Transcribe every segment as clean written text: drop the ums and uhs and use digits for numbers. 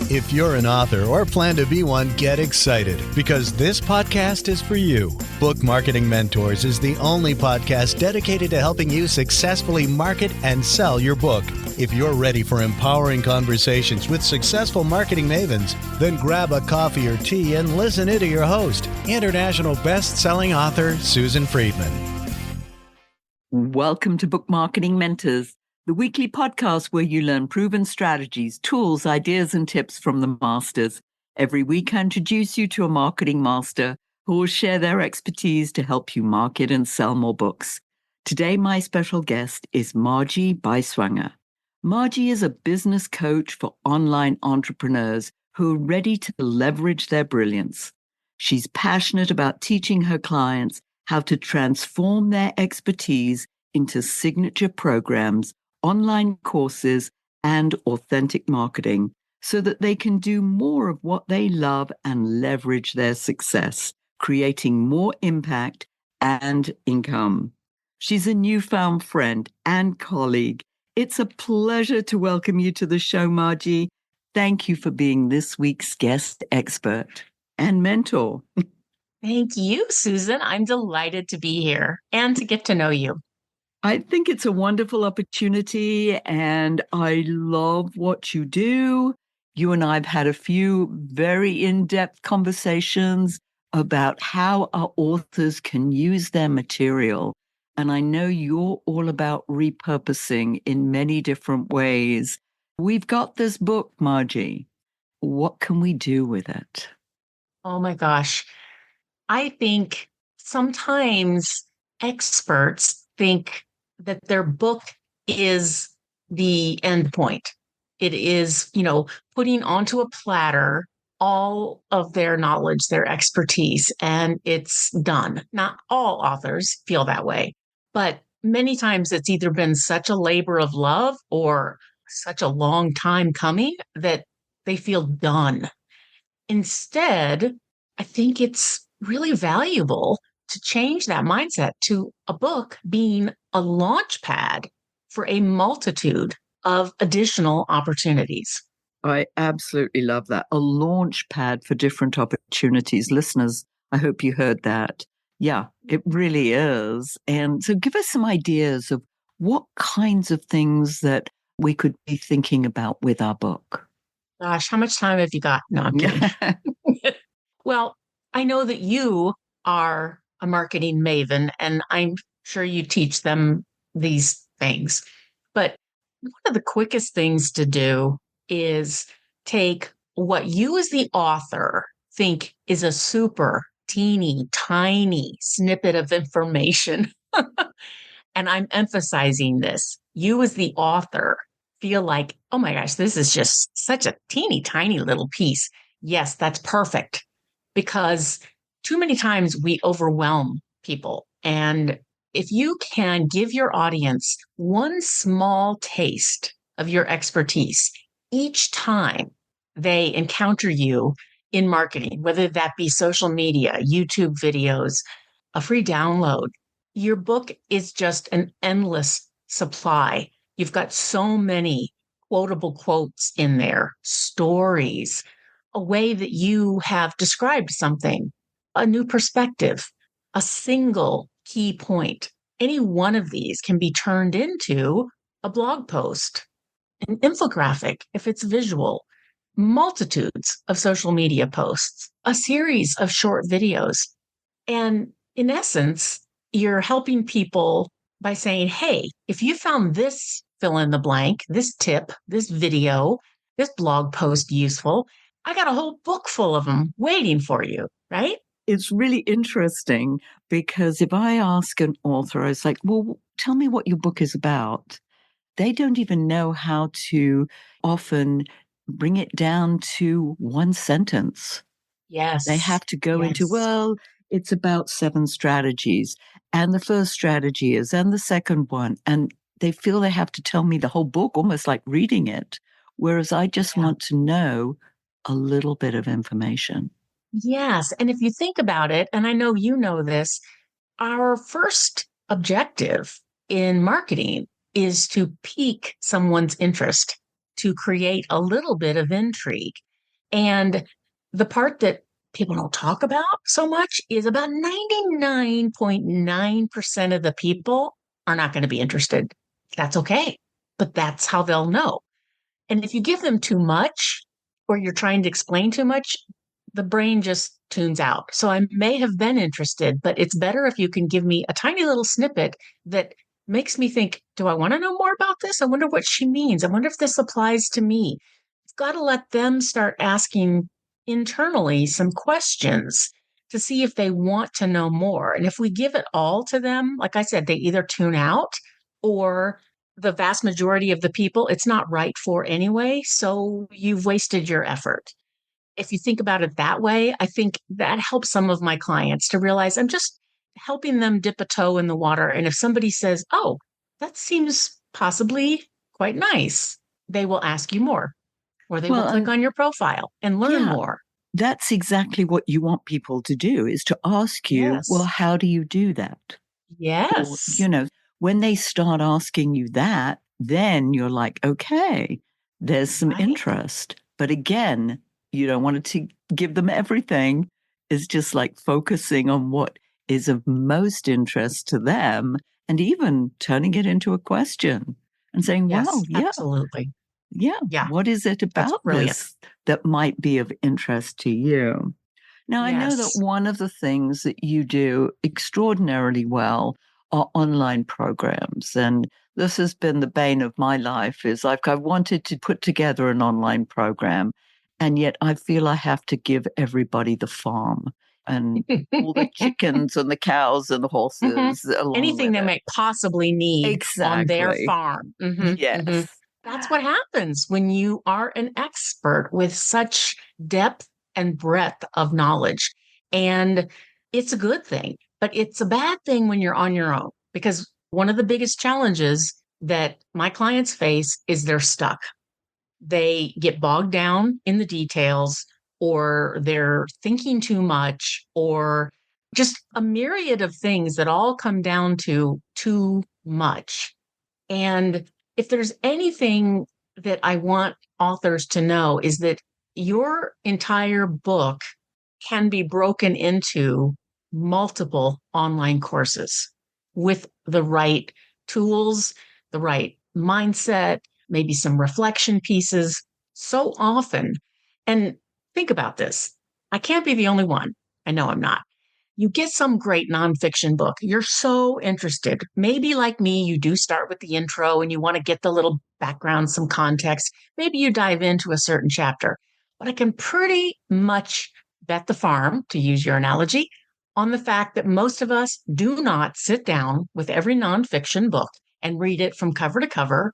If you're an author or plan to be one, get excited because this podcast is for you. Book Marketing Mentors is the only podcast dedicated to helping you successfully market and sell your book. If you're ready for empowering conversations with successful marketing mavens, then grab a coffee or tea and listen in to your host, international best-selling author Susan Friedmann. Welcome to Book Marketing Mentors, the weekly podcast where you learn proven strategies, tools, ideas, and tips from the masters. Every week, I introduce you to a marketing master who will share their expertise to help you market and sell more books. Today, my special guest is Margie Beiswanger. Margie is a business coach for online entrepreneurs who are ready to leverage their brilliance. She's passionate about teaching her clients how to transform their expertise into signature programs, online courses, and authentic marketing so that they can do more of what they love and leverage their success, creating more impact and income. She's a newfound friend and colleague. It's a pleasure to welcome you to the show, Margie. Thank you for being this week's guest expert and mentor. Thank you, Susan. I'm delighted to be here and to get to know you. I think it's a wonderful opportunity, and I love what you do. You and I have had a few very in-depth conversations about how our authors can use their material. And I know you're all about repurposing in many different ways. We've got this book, Margie. What can we do with it? Oh my gosh. I think sometimes experts think that their book is the end point. It is, putting onto a platter all of their knowledge, their expertise, and it's done. Not all authors feel that way, but many times it's either been such a labor of love or such a long time coming that they feel done. Instead, I think it's really valuable to change that mindset to a book being a launch pad for a multitude of additional opportunities. I absolutely love that. A launch pad for different opportunities. Listeners, I hope you heard that. Yeah, it really is. And so give us some ideas of what kinds of things that we could be thinking about with our book. Gosh, how much time have you got? No, I'm kidding. Well, I know that you are a marketing maven, and I'm sure you teach them these things. But one of the quickest things to do is take what you as the author think is a super teeny tiny snippet of information. And I'm emphasizing this. You as the author feel like, oh my gosh, this is just such a teeny tiny little piece. Yes, that's perfect. Because too many times we overwhelm people. And if you can give your audience one small taste of your expertise each time they encounter you in marketing, whether that be social media, YouTube videos, a free download, your book is just an endless supply. You've got so many quotable quotes in there, stories, a way that you have described something, a new perspective, a single key point. Any one of these can be turned into a blog post, an infographic, if it's visual, multitudes of social media posts, a series of short videos. And in essence, you're helping people by saying, hey, if you found this fill in the blank, this tip, this video, this blog post useful, I got a whole book full of them waiting for you, right? It's really interesting because if I ask an author, I was like, well, tell me what your book is about. They don't even know how to often bring it down to one sentence. Yes. They have to go into, well, it's about 7 strategies. And the first strategy is, and the second one. And they feel they have to tell me the whole book, almost like reading it. Whereas I just want to know a little bit of information. Yes. And if you think about it, and I know you know this, our first objective in marketing is to pique someone's interest, to create a little bit of intrigue. And the part that people don't talk about so much is about 99.9% of the people are not going to be interested. That's okay, but that's how they'll know. And if you give them too much or you're trying to explain too much, the brain just tunes out. So I may have been interested, but it's better if you can give me a tiny little snippet that makes me think, do I want to know more about this? I wonder what she means. I wonder if this applies to me. You've got to let them start asking internally some questions to see if they want to know more. And if we give it all to them, like I said, they either tune out or the vast majority of the people it's not right for anyway. So you've wasted your effort. If you think about it that way, I think that helps some of my clients to realize I'm just helping them dip a toe in the water. And if somebody says, oh, that seems possibly quite nice, they will ask you more or they will click on your profile and learn more. That's exactly what you want people to do, is to ask you, Yes. well, how do you do that? Yes. Or, when they start asking you that, then you're like, okay, there's some interest. But again, you don't want to give them everything. It's just like focusing on what is of most interest to them and even turning it into a question and saying, Yes, well, absolutely. Yeah. What is it about this that might be of interest to you? Now, I know that one of the things that you do extraordinarily well are online programs. And this has been the bane of my life is I wanted to put together an online program. And yet I feel I have to give everybody the farm and all the chickens and the cows and the horses. Anything they might possibly need on their farm. Yes. That's what happens when you are an expert with such depth and breadth of knowledge. And it's a good thing, but it's a bad thing when you're on your own, because one of the biggest challenges that my clients face is they're stuck. They get bogged down in the details, or they're thinking too much, or just a myriad of things that all come down to too much. And if there's anything that I want authors to know is that your entire book can be broken into multiple online courses with the right tools, the right mindset, maybe some reflection pieces so often. And think about this. I can't be the only one. I know I'm not. You get some great nonfiction book. You're so interested. Maybe like me, you do start with the intro and you want to get the little background, some context. Maybe you dive into a certain chapter. But I can pretty much bet the farm, to use your analogy, on the fact that most of us do not sit down with every nonfiction book and read it from cover to cover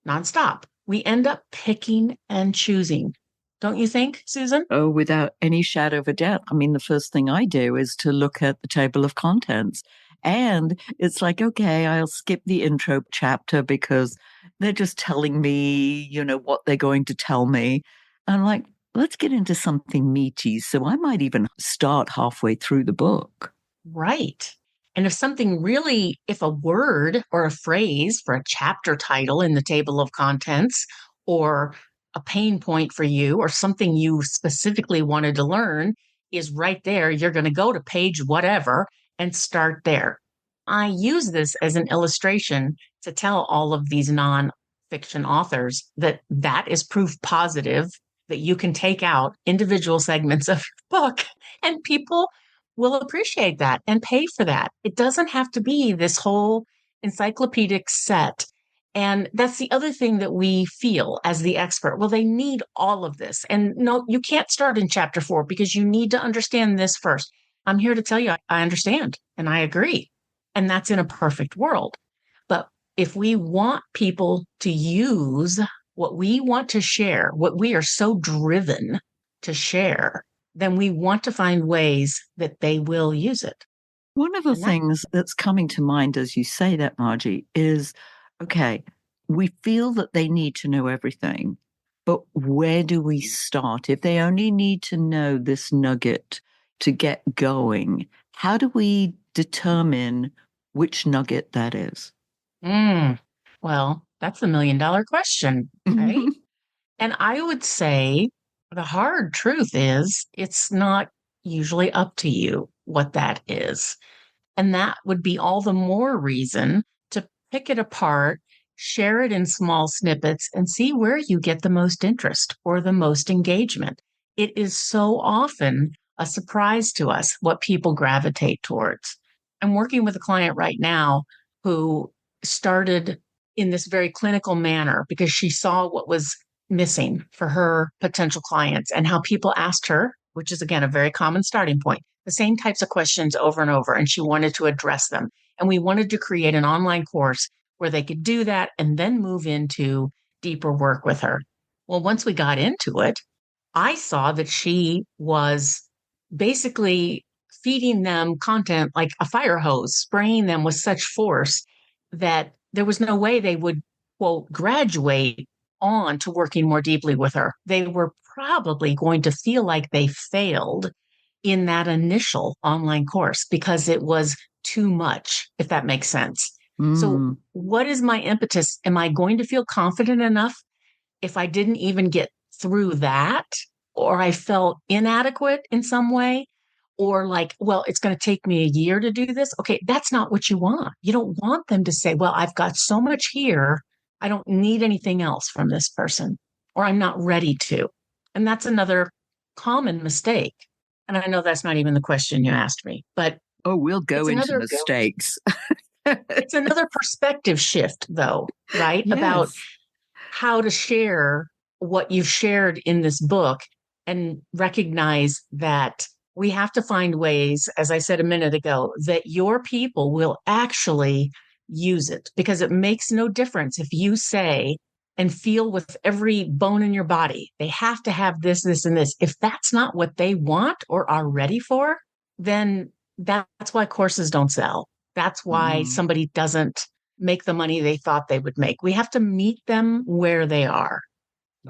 nonstop. We end up picking and choosing. Don't you think, Susan? Oh, without any shadow of a doubt. I mean, the first thing I do is to look at the table of contents. And it's like, okay, I'll skip the intro chapter because they're just telling me, what they're going to tell me. I'm like, let's get into something meaty. So I might even start halfway through the book. Right. And if a word or a phrase for a chapter title in the table of contents, or a pain point for you, or something you specifically wanted to learn is right there, you're going to go to page whatever and start there. I use this as an illustration to tell all of these nonfiction authors that is proof positive that you can take out individual segments of your book and people will appreciate that and pay for that. It doesn't have to be this whole encyclopedic set. And that's the other thing that we feel as the expert. Well, they need all of this. And no, you can't start in chapter 4 because you need to understand this first. I'm here to tell you, I understand and I agree. And that's in a perfect world. But if we want people to use what we want to share, what we are so driven to share, then we want to find ways that they will use it. One of the things that's coming to mind as you say that, Margie, is, okay, we feel that they need to know everything, but where do we start? If they only need to know this nugget to get going, how do we determine which nugget that is? Well, that's $1 million question, right? And I would say The hard truth is it's not usually up to you what that is. And that would be all the more reason to pick it apart, share it in small snippets, and see where you get the most interest or the most engagement. It is so often a surprise to us what people gravitate towards. I'm working with a client right now who started in this very clinical manner because she saw what was missing for her potential clients and how people asked her, which is again a very common starting point, the same types of questions over and over, and she wanted to address them. And we wanted to create an online course where they could do that and then move into deeper work with her. Well, once we got into it, I saw that she was basically feeding them content like a fire hose, spraying them with such force that there was no way they would, quote, graduate on to working more deeply with her. They were probably going to feel like they failed in that initial online course because it was too much, if that makes sense. So, what is my impetus? Am I going to feel confident enough if I didn't even get through that, or I felt inadequate in some way, or like, well, it's going to take me a year to do this? Okay, that's not what you want. You don't want them to say, well, I've got so much here. I don't need anything else from this person, or I'm not ready to. And that's another common mistake. And I know that's not even the question you asked me, but Oh, we'll go it's into another mistakes. it's another perspective shift though, right? About Yes. how to share what you've shared in this book and recognize that we have to find ways, as I said a minute ago, that your people will actually use it, because it makes no difference if you say and feel with every bone in your body, they have to have this, this, and this. If that's not what they want or are ready for, then that's why courses don't sell. That's why Mm. somebody doesn't make the money they thought they would make. We have to meet them where they are.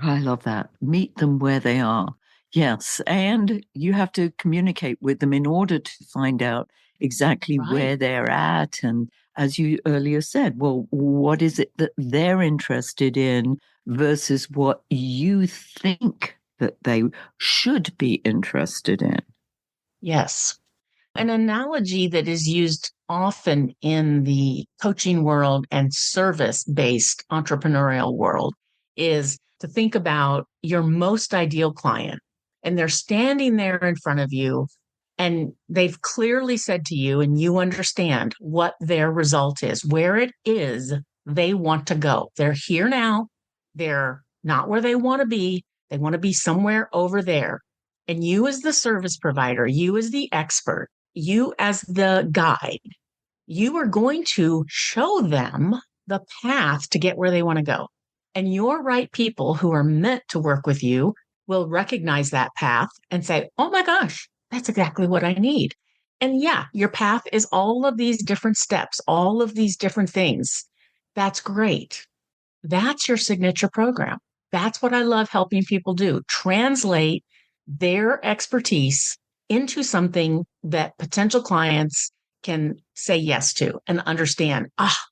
I love that. Meet them where they are. Yes. And you have to communicate with them in order to find out exactly Right. where they're at. And as you earlier said, well, what is it that they're interested in versus what you think that they should be interested in? Yes. An analogy that is used often in the coaching world and service based entrepreneurial world is to think about your most ideal client. And they're standing there in front of you, and they've clearly said to you, and you understand what their result is, where it is they want to go. They're here now. They're not where they want to be. They want to be somewhere over there. And you, as the service provider, you, as the expert, you as the guide, you are going to show them the path to get where they want to go. And your right people who are meant to work with you will recognize that path and say, oh my gosh, that's exactly what I need. And yeah, your path is all of these different steps, all of these different things. That's great. That's your signature program. That's what I love helping people do. Translate their expertise into something that potential clients can say yes to and understand,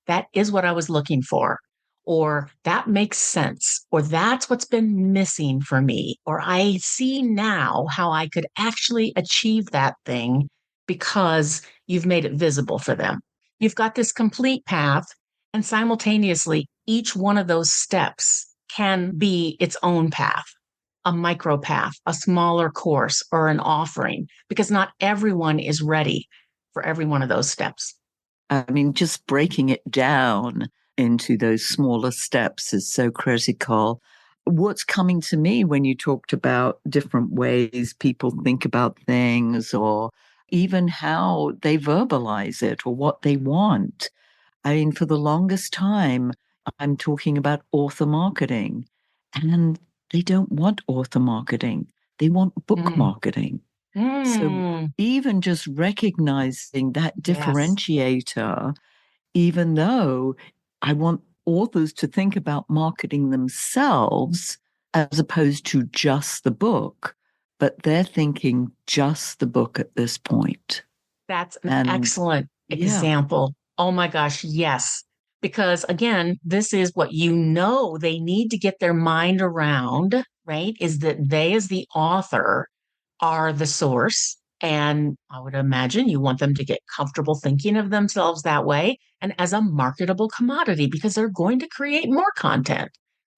that is what I was looking for, or that makes sense, or that's what's been missing for me, or I see now how I could actually achieve that thing because you've made it visible for them. You've got this complete path, and simultaneously, each one of those steps can be its own path, a micro path, a smaller course, or an offering, because not everyone is ready for every one of those steps. I mean, just breaking it down into those smaller steps is so critical. What's coming to me when you talked about different ways people think about things, or even how they verbalize it or what they want. I mean, for the longest time, I'm talking about author marketing, and they don't want author marketing. They want book marketing. So even just recognizing that Yes. differentiator, even though I want authors to think about marketing themselves as opposed to just the book, but they're thinking just the book at this point. That's an And excellent yeah, example. Oh my gosh, yes. Because again, this is what you know they need to get their mind around right, is that they, as the author, are the source. And I would imagine you want them to get comfortable thinking of themselves that way and as a marketable commodity because they're going to create more content,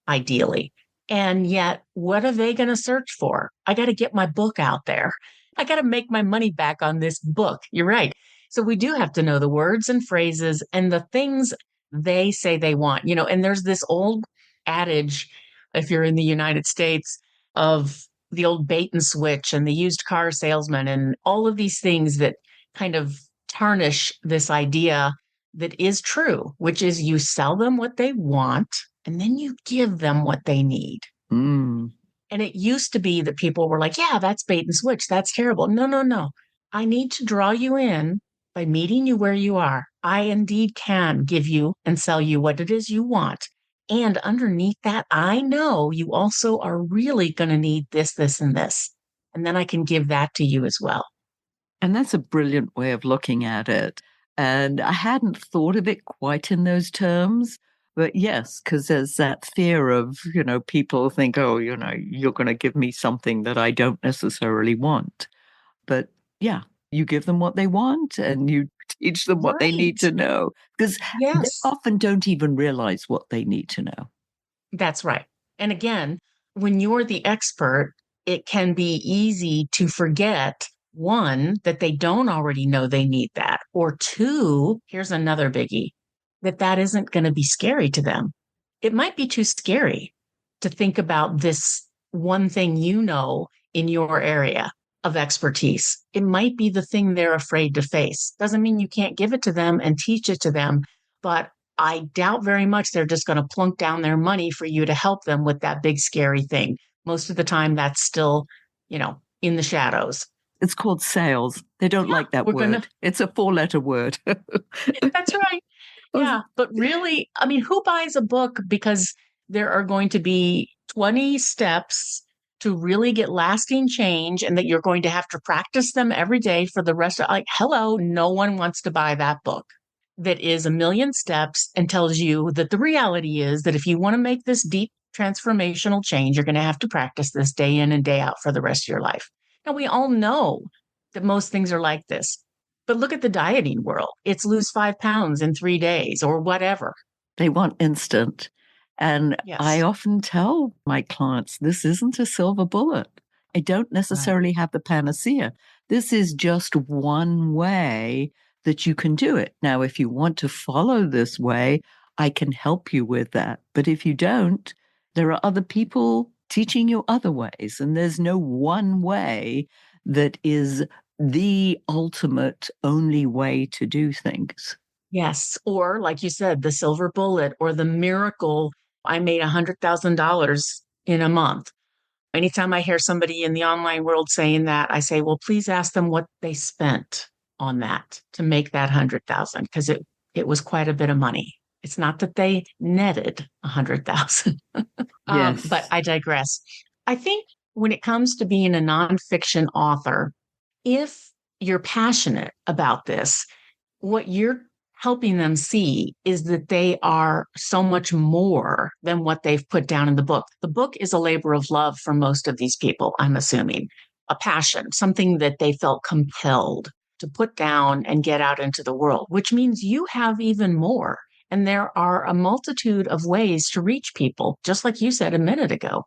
ideally. And yet, what are they going to search for? I got to get my book out there. I got to make my money back on this book. You're right. So we do have to know the words and phrases and the things they say they want, and there's this old adage, if you're in the United States, of the old bait and switch and the used car salesman and all of these things that kind of tarnish this idea that is true, which is you sell them what they want and then you give them what they need. Mm. And it used to be that people were like, yeah, that's bait and switch. That's terrible. No, no, no. I need to draw you in by meeting you where you are. I indeed can give you and sell you what it is you want. And underneath that, I know you also are really going to need this, this, and this. And then I can give that to you as well. And that's a brilliant way of looking at it. And I hadn't thought of it quite in those terms. But yes, because there's that fear of, people think, oh, you're going to give me something that I don't necessarily want. But yeah, you give them what they want and you teach them what they need to know. Because they Yes, often don't even realize what they need to know. that's right. And again, when you're the expert, it can be easy to forget, one, that they don't already know they need that, or two, here's another biggie, that isn't going to be scary to them. It might be too scary to think about this one thing in your area of expertise. It might be the thing they're afraid to face. Doesn't mean you can't give it to them and teach it to them, but I doubt very much they're just going to plunk down their money for you to help them with that big, scary thing. Most of the time, that's still, in the shadows. It's called sales. They don't like that word. It's a 4-letter word. That's right. Yeah. But really, I mean, who buys a book because there are going to be 20 steps to really get lasting change and that you're going to have to practice them every day for the rest of, hello, no one wants to buy that book that is a million steps and tells you that the reality is that if you want to make this deep transformational change, you're going to have to practice this day in and day out for the rest of your life. Now, we all know that most things are like this. But look at the dieting world. It's lose 5 pounds in 3 days or whatever. They want instant. And Yes. I often tell my clients, this isn't a silver bullet. I don't necessarily have the panacea. This is just one way that you can do it. Now, if you want to follow this way, I can help you with that. But if you don't, there are other people teaching you other ways. And there's no one way that is the ultimate only way to do things. Yes. Or like you said, the silver bullet or the miracle, I made $100,000 in a month. Anytime I hear somebody in the online world saying that, I say, well, please ask them what they spent on that to make that 100,000, because it was quite a bit of money. It's not that they netted 100,000. Yes. But I digress. I think when it comes to being a nonfiction author, if you're passionate about this, what you're helping them see is that they are so much more than what they've put down in the book. The book is a labor of love for most of these people, I'm assuming, a passion, something that they felt compelled to put down and get out into the world, which means you have even more. And there are a multitude of ways to reach people, just like you said a minute ago.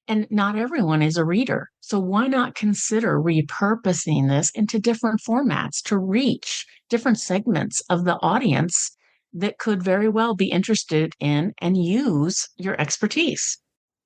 And not everyone is a reader. So why not consider repurposing this into different formats to reach different segments of the audience that could very well be interested in and use your expertise?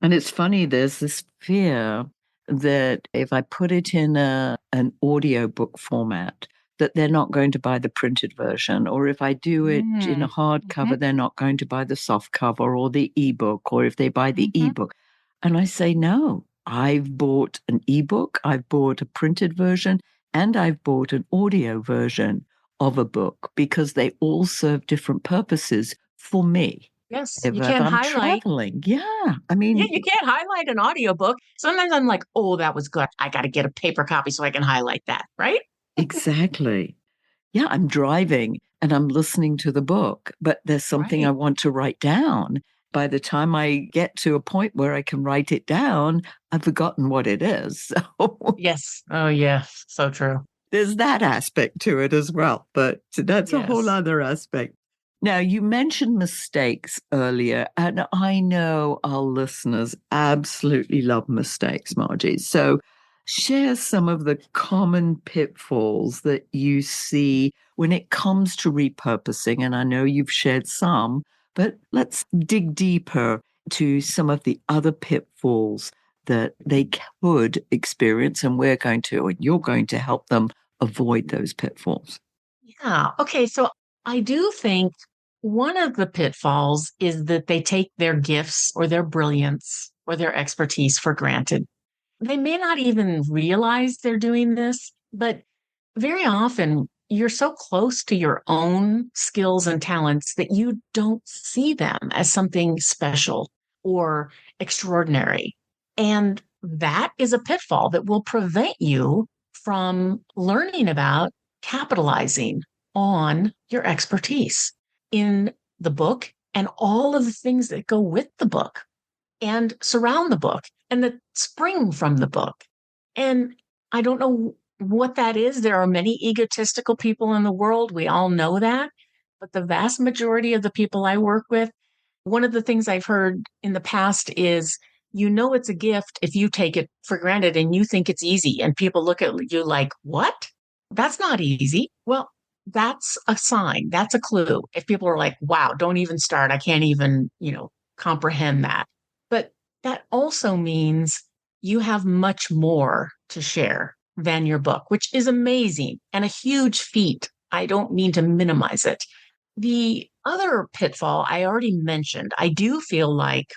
And it's funny, there's this fear that if I put it in an audiobook format, that they're not going to buy the printed version. Or if I do it in a hardcover, they're not going to buy the soft cover or the ebook, or if they buy the ebook. And I say, no, I've bought an ebook, I've bought a printed version, and I've bought an audio version of a book because they all serve different purposes for me. Yes, If you can't I'm highlight. traveling. Yeah. I mean, Yeah, you can't highlight an audiobook. Sometimes I'm like, oh, that was good. I got to get a paper copy so I can highlight that, right? exactly. Yeah, I'm driving and I'm listening to the book, but there's something I want to write down. by the time I get to a point where I can write it down, I've forgotten what it is. So Yes. Oh, yeah. So true. there's that aspect to it as well, but that's a whole Yes. other aspect. Now, you mentioned mistakes earlier, and I know our listeners absolutely love mistakes, Margie. So, share some of the common pitfalls that you see when it comes to repurposing. And I know you've shared some, but let's dig deeper to some of the other pitfalls that they could experience, and you're going to help them avoid those pitfalls. Yeah. Okay. So I do think one of the pitfalls is that they take their gifts or their brilliance or their expertise for granted. They may not even realize they're doing this, but very often you're so close to your own skills and talents that you don't see them as something special or extraordinary. And that is a pitfall that will prevent you from learning about capitalizing on your expertise in the book and all of the things that go with the book and surround the book and that spring from the book. And I don't know what that is. There are many egotistical people in the world. We all know that. But the vast majority of the people I work with, one of the things I've heard in the past is, you know, it's a gift if you take it for granted and you think it's easy. And people look at you like, what? That's not easy. Well, that's a sign. That's a clue. If people are like, wow, don't even start. I can't even, comprehend that. But that also means you have much more to share than your book, which is amazing and a huge feat. I don't mean to minimize it. The other pitfall I already mentioned, I do feel like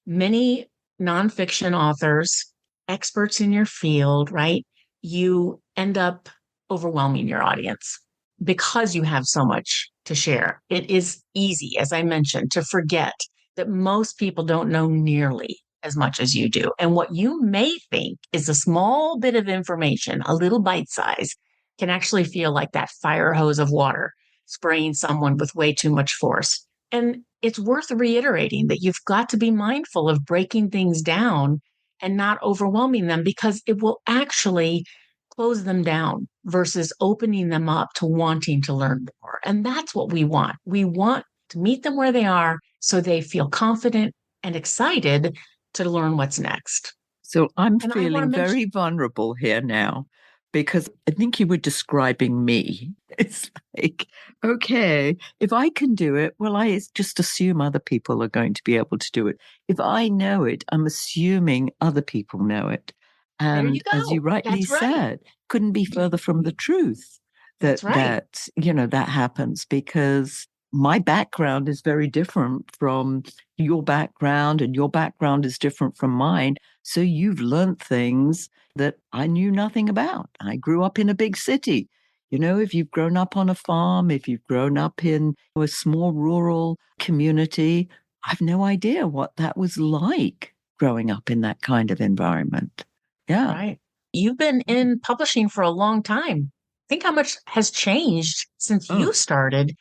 many nonfiction authors, experts in your field, right? You end up overwhelming your audience because you have so much to share. It is easy, as I mentioned, to forget that most people don't know nearly as much as you do. And what you may think is a small bit of information, a little bite size, can actually feel like that fire hose of water spraying someone with way too much force. And it's worth reiterating that you've got to be mindful of breaking things down and not overwhelming them, because it will actually close them down versus opening them up to wanting to learn more. And that's what we want. We want to meet them where they are so they feel confident and excited to learn what's next. So I'm And I want to feeling mention, very vulnerable here now because I think you were describing me. It's like, okay, if I can do it, well, I just assume other people are going to be able to do it. If I know it, I'm assuming other people know it. there you And as you go. rightly That's right. said, couldn't be further from the truth that That's right. that happens, because my background is very different from your background, and your background is different from mine. So you've learned things that I knew nothing about. I grew up in a big city. If you've grown up on a farm, if you've grown up in a small rural community, I've no idea what that was like growing up in that kind of environment. Yeah. Right. You've been in publishing for a long time. Think how much has changed since you Oh, started.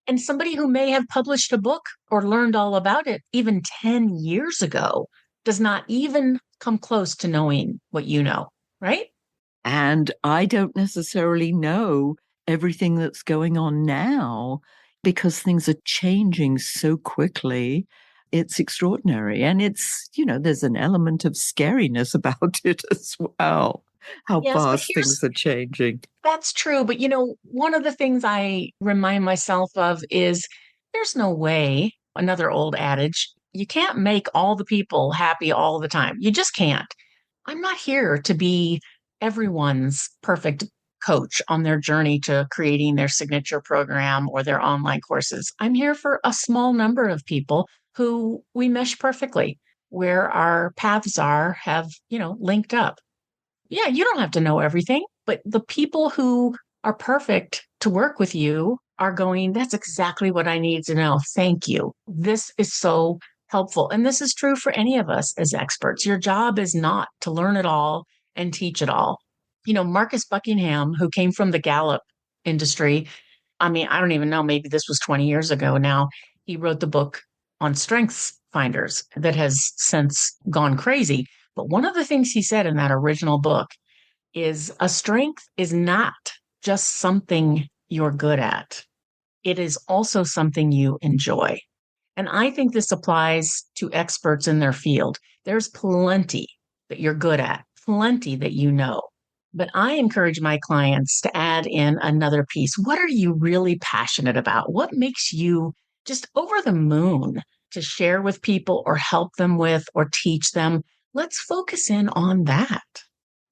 And somebody who may have published a book or learned all about it even 10 years ago does not even come close to knowing what you know, right? and I don't necessarily know everything that's going on now because things are changing so quickly. It's extraordinary. And there's an element of scariness about it as well, how Yes, but fast things here's are changing. that's true. But one of the things I remind myself of is there's no way, another old adage, you can't make all the people happy all the time. You just can't. I'm not here to be everyone's perfect coach on their journey to creating their signature program or their online courses. I'm here for a small number of people who we mesh perfectly, where our paths have, linked up. Yeah, you don't have to know everything, but the people who are perfect to work with you are going, that's exactly what I need to know. Thank you. This is so helpful. And this is true for any of us as experts. Your job is not to learn it all and teach it all. Marcus Buckingham, who came from the Gallup industry, I mean, I don't even know, maybe this was 20 years ago now, he wrote the book on strengths finders that has since gone crazy. But one of the things he said in that original book is a strength is not just something you're good at. It is also something you enjoy. And I think this applies to experts in their field. There's plenty that you're good at, plenty that you know. But I encourage my clients to add in another piece. What are you really passionate about? What makes you just over the moon to share with people or help them with or teach them? Let's focus in on that.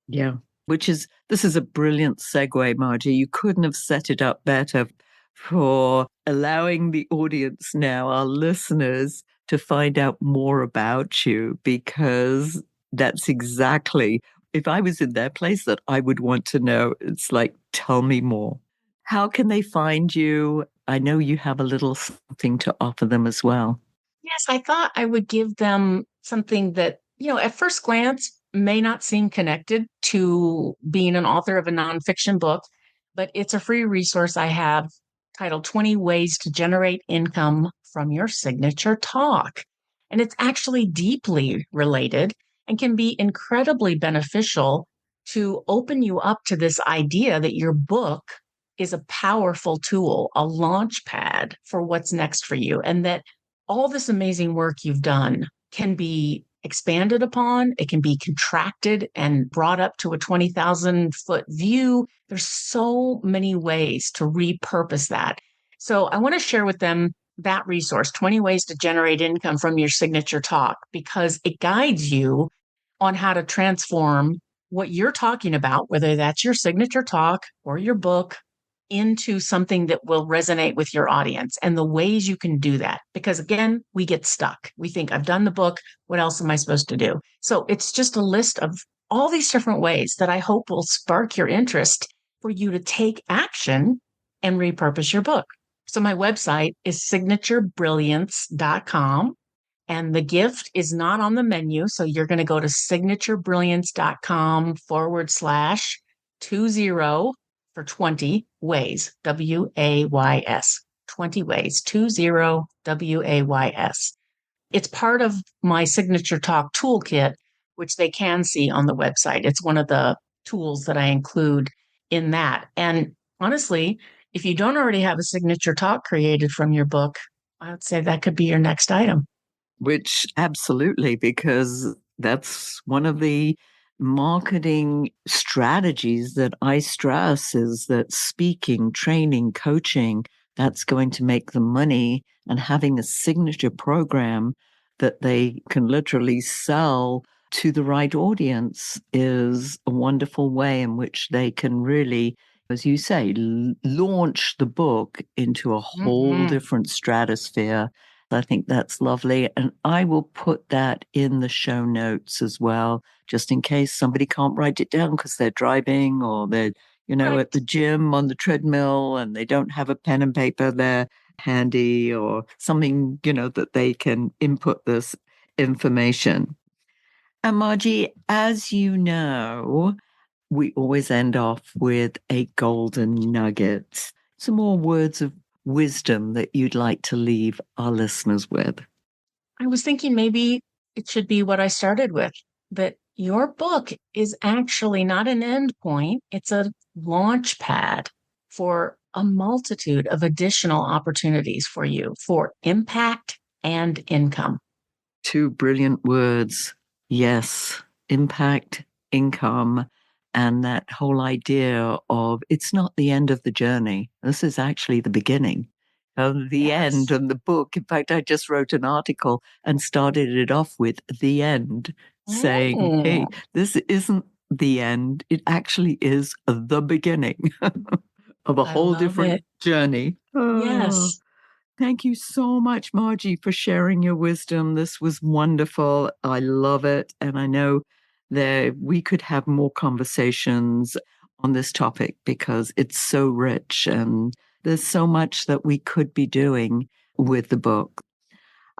Yeah. This is a brilliant segue, Margie. You couldn't have set it up better for allowing the audience now, our listeners, to find out more about you, because that's exactly, if I was in their place, that I would want to know. It's like, tell me more. How can they find you? I know you have a little something to offer them as well. Yes, I thought I would give them something that, at first glance may not seem connected to being an author of a nonfiction book, but it's a free resource I have titled 20 Ways to Generate Income from Your Signature Talk. And it's actually deeply related and can be incredibly beneficial to open you up to this idea that your book is a powerful tool, a launch pad for what's next for you, and that all this amazing work you've done can be expanded upon. It can be contracted and brought up to a 20,000 foot view. There's so many ways to repurpose that. So I want to share with them that resource, 20 Ways to Generate Income from Your Signature Talk, because it guides you on how to transform what you're talking about, whether that's your signature talk or your book, into something that will resonate with your audience and the ways you can do that. Because again, we get stuck. We think, I've done the book. What else am I supposed to do? So it's just a list of all these different ways that I hope will spark your interest for you to take action and repurpose your book. So my website is signaturebrilliance.com. And the gift is not on the menu. So you're going to go to signaturebrilliance.com/20 for 20 ways, WAYS, 20 ways, 20 WAYS. It's part of my Signature Talk toolkit, which they can see on the website. It's one of the tools that I include in that. And honestly, if you don't already have a Signature Talk created from your book, I would say that could be your next item. Which absolutely, because that's one of the marketing strategies that I stress, is that speaking, training, coaching, that's going to make them money, and having a signature program that they can literally sell to the right audience is a wonderful way in which they can really, as you say, launch the book into a whole different stratosphere. I think that's lovely. And I will put that in the show notes as well, just in case somebody can't write it down because they're driving, or they're, Right. at the gym on the treadmill and they don't have a pen and paper there handy, or something, that they can input this information. And Margie, as you know, we always end off with a golden nugget. Some more words of wisdom that you'd like to leave our listeners with? I was thinking maybe it should be what I started with, that your book is actually not an end point. It's a launch pad for a multitude of additional opportunities for you for impact and income. Two brilliant words. Yes, impact, income, and that whole idea of it's not the end of the journey. This is actually the beginning of the end. And the book, in fact, I just wrote an article and started it off with the end, saying, hey, this isn't the end. It actually is the beginning of a whole different journey. Yes. Thank you so much, Margie, for sharing your wisdom. This was wonderful. I love it. And I know that we could have more conversations on this topic because it's so rich and there's so much that we could be doing with the book.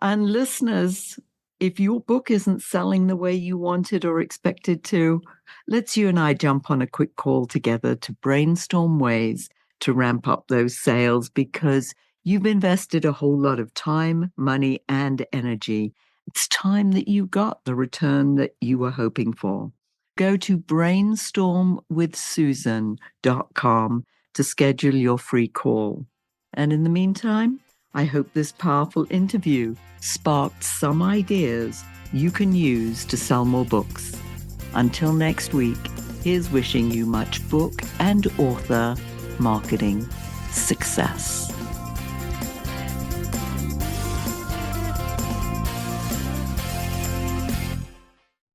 And listeners, if your book isn't selling the way you wanted or expected to, let's you and I jump on a quick call together to brainstorm ways to ramp up those sales, because You've invested a whole lot of time, money, and energy. It's time that you got the return that you were hoping for. Go to brainstormwithsusan.com to schedule your free call. And in the meantime, I hope this powerful interview sparked some ideas you can use to sell more books. Until next week, here's wishing you much book and author marketing success.